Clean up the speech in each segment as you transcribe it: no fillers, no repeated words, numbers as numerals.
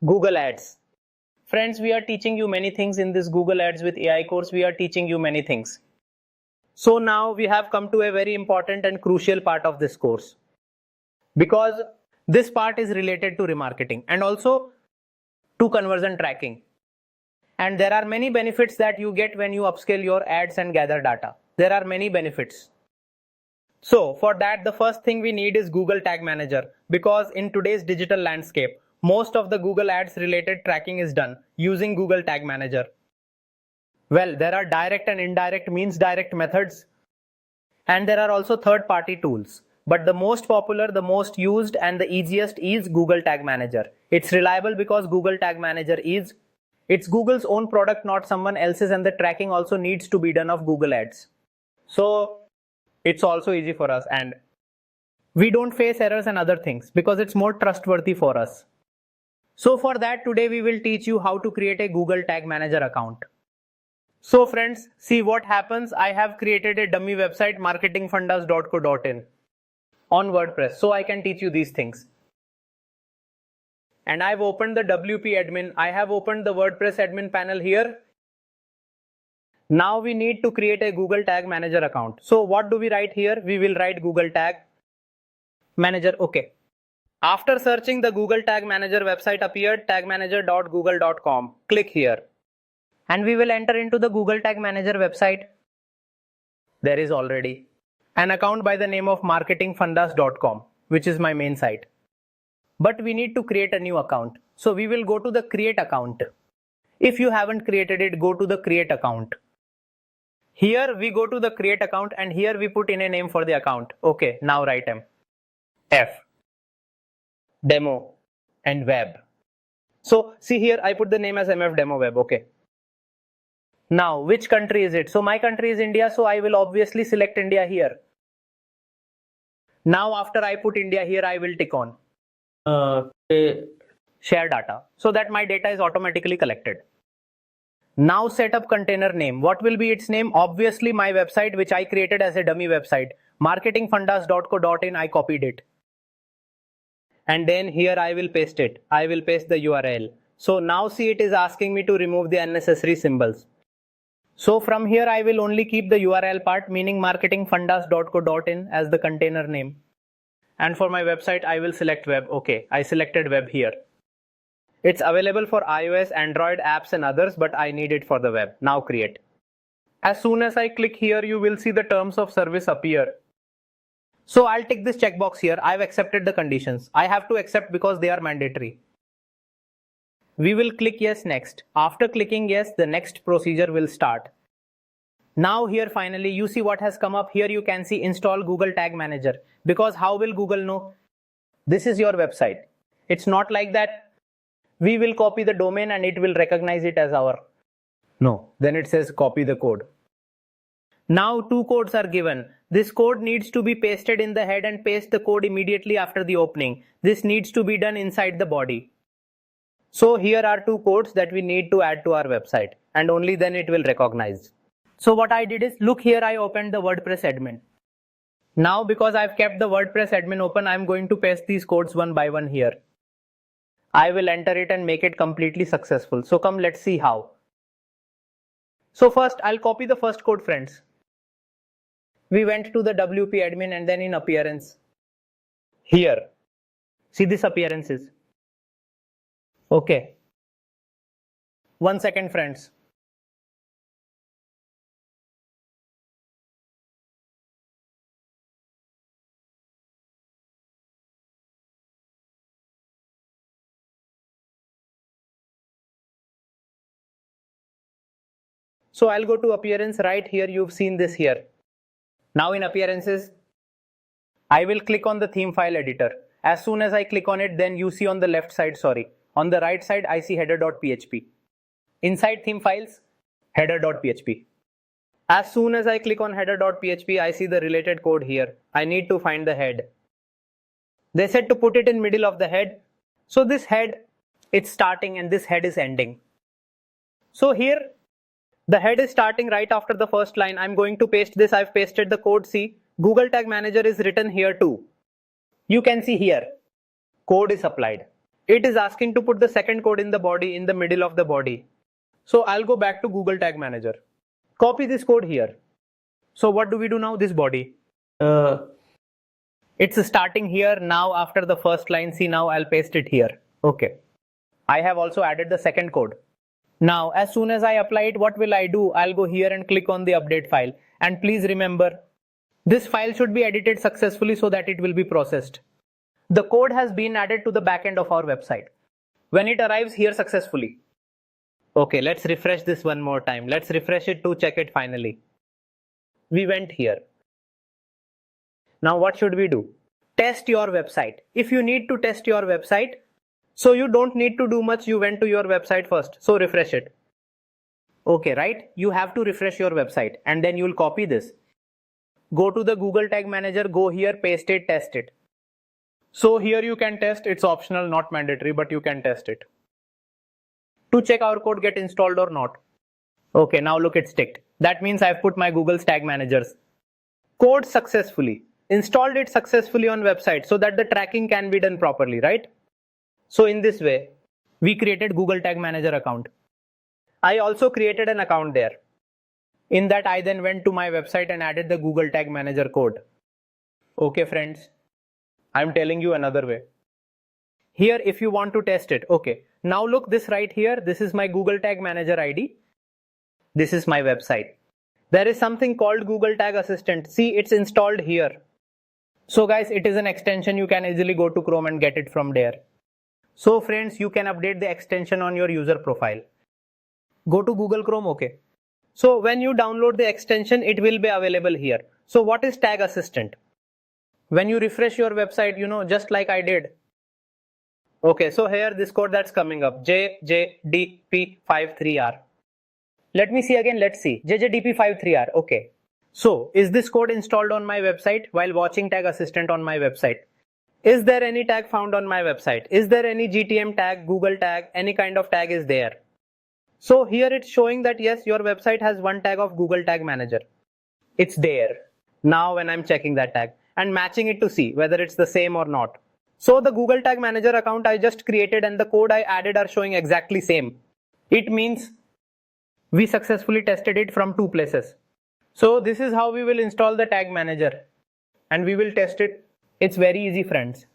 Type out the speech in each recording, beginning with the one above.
Google Ads. Friends, we are teaching you many things in this Google Ads with AI course. We are teaching you many things. So now we have come to a very important and crucial part of this course, because this part is related to remarketing and also to conversion tracking. And there are many benefits that you get when you upscale your ads and gather data. There are many benefits. So for that, the first thing we need is Google Tag Manager, because in today's digital landscape, most of the Google Ads related tracking is done using Google Tag Manager. Well, there are direct and indirect means direct methods, and there are also third-party tools. But the most popular, the most used and the easiest is Google Tag Manager. It's reliable because Google Tag Manager it's Google's own product, not someone else's, and the tracking also needs to be done of Google Ads. So it's also easy for us and we don't face errors and other things because it's more trustworthy for us. So for that, today we will teach you how to create a Google Tag Manager account. So friends, see what happens. I have created a dummy website, marketingfundas.co.in on WordPress. So I can teach you these things. And I've opened the WP admin. I have opened the WordPress admin panel here. Now we need to create a Google Tag Manager account. So what do we write here? We will write Google Tag Manager. Okay. After searching, the Google Tag Manager website appeared, tagmanager.google.com. Click here. And we will enter into the Google Tag Manager website. There is already an account by the name of marketingfundas.com, which is my main site. But we need to create a new account. So we will go to the create account. If you haven't created it, go to the create account. Here we go to the create account and here we put in a name for the account. Okay, now write F, demo and web. So see here, I put the name as MF demo web. Okay. Now, which country is it? So my country is India, so I will obviously select India here. Now after I put India here, I will tick on share data so that my data is automatically collected. Now set up container name. What will be its name? Obviously my website, which I created as a dummy website, marketingfundas.co.in. I copied it. And then here I will paste it. I will paste the URL. So now see, it is asking me to remove the unnecessary symbols. So from here I will only keep the URL part, meaning marketingfundas.co.in as the container name. And for my website, I will select web. Okay, I selected web here. It's available for iOS, Android apps and others, but I need it for the web. Now create. As soon as I click here, you will see the terms of service appear. So I'll tick this checkbox here. I've accepted the conditions. I have to accept because they are mandatory. We will click yes next. After clicking yes, the next procedure will start. Now here finally you see what has come up. Here you can see install Google Tag Manager, because how will Google know this is your website? It's not like that we will copy the domain and it will recognize it as our. No, then it says copy the code. Now two codes are given. This code needs to be pasted in the head and paste the code immediately after the opening. This needs to be done inside the body. So here are two codes that we need to add to our website, and only then it will recognize. So what I did is, look here, I opened the WordPress admin. Now because I've kept the WordPress admin open, I'm going to paste these codes one by one here. I will enter it and make it completely successful. So come, let's see how. So first I'll copy the first code, friends. We went to the WP admin and then in appearance. Here, see this appearances. Okay. 1 second, friends. So I'll go to appearance right here. You've seen this here. Now in appearances, I will click on the theme file editor. As soon as I click on it, then you see on the left side, on the right side, I see header.php. Inside theme files, header.php. As soon as I click on header.php, I see the related code here. I need to find the head. They said to put it in middle of the head. So this head, it's starting and this head is ending. So here, the head is starting right after the first line. I'm going to paste this. I've pasted the code. See, Google Tag Manager is written here too. You can see here, code is applied. it is asking to put the second code in the body, in the middle of the body. So I'll go back to Google Tag Manager. Copy this code here. So what do we do now? This body. It's starting here now after the first line. See, now I'll paste it here. Okay. I have also added the second code. Now, as soon as I apply it, what will I do? I'll go here and click on the update file. And please remember, this file should be edited successfully so that it will be processed. The code has been added to the backend of our website. When it arrives here successfully. Okay, let's refresh this one more time. Let's refresh it to check it finally. We went here. Now what should we do? Test your website. If you need to test your website, so you don't need to do much, you went to your website first. So refresh it. Okay, right? You have to refresh your website and then you'll copy this. Go to the Google Tag Manager, go here, paste it, test it. So here you can test, it's optional, not mandatory, but you can test it. To check our code get installed or not. Okay, now look, it's ticked. That means I've put my Google Tag Managers code successfully. Installed it successfully on website so that the tracking can be done properly, right? So in this way, we created Google Tag Manager account. I also created an account there. In that, I then went to my website and added the Google Tag Manager code. Okay, friends, I'm telling you another way. Here, if you want to test it, okay. Now look, this right here, this is my Google Tag Manager ID. This is my website. There is something called Google Tag Assistant. See, it's installed here. So guys, it is an extension. You can easily go to Chrome and get it from there. So friends, you can update the extension on your user profile. Go to Google Chrome, okay. So when you download the extension, it will be available here. So what is Tag Assistant? When you refresh your website, just like I did. Okay, so here this code that's coming up, JJDP53R. Let me see again, let's see, JJDP53R, okay. So, is this code installed on my website while watching Tag Assistant on my website? Is there any tag found on my website? Is there any GTM tag, Google tag, any kind of tag is there? So here it's showing that yes, your website has one tag of Google Tag Manager. It's there. Now when I'm checking that tag and matching it to see whether it's the same or not. So the Google Tag Manager account I just created and the code I added are showing exactly same. It means we successfully tested it from two places. So this is how we will install the Tag Manager and we will test it. It's very easy, friends.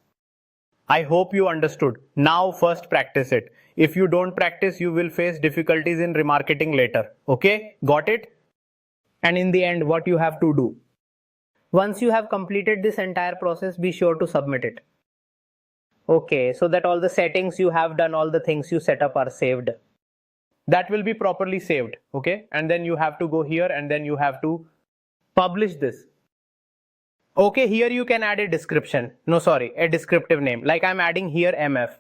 I hope you understood. Now first practice it. If you don't practice, you will face difficulties in remarketing later. Okay? Got it? And in the end, what you have to do? Once you have completed this entire process, be sure to submit it. Okay, so that all the settings you have done, all the things you set up are saved. That will be properly saved, okay? And then you have to go here and then you have to publish this. Okay, here you can add a description. No, sorry, a descriptive name. Like I'm adding here MF.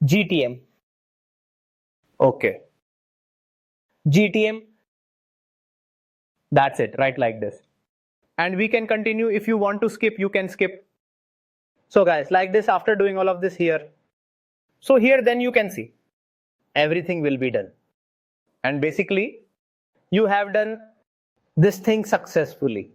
GTM. Okay. GTM. That's it, right like this. And we can continue. If you want to skip, you can skip. So guys, like this, after doing all of this here. So here then you can see everything will be done. And basically you have done this thing successfully.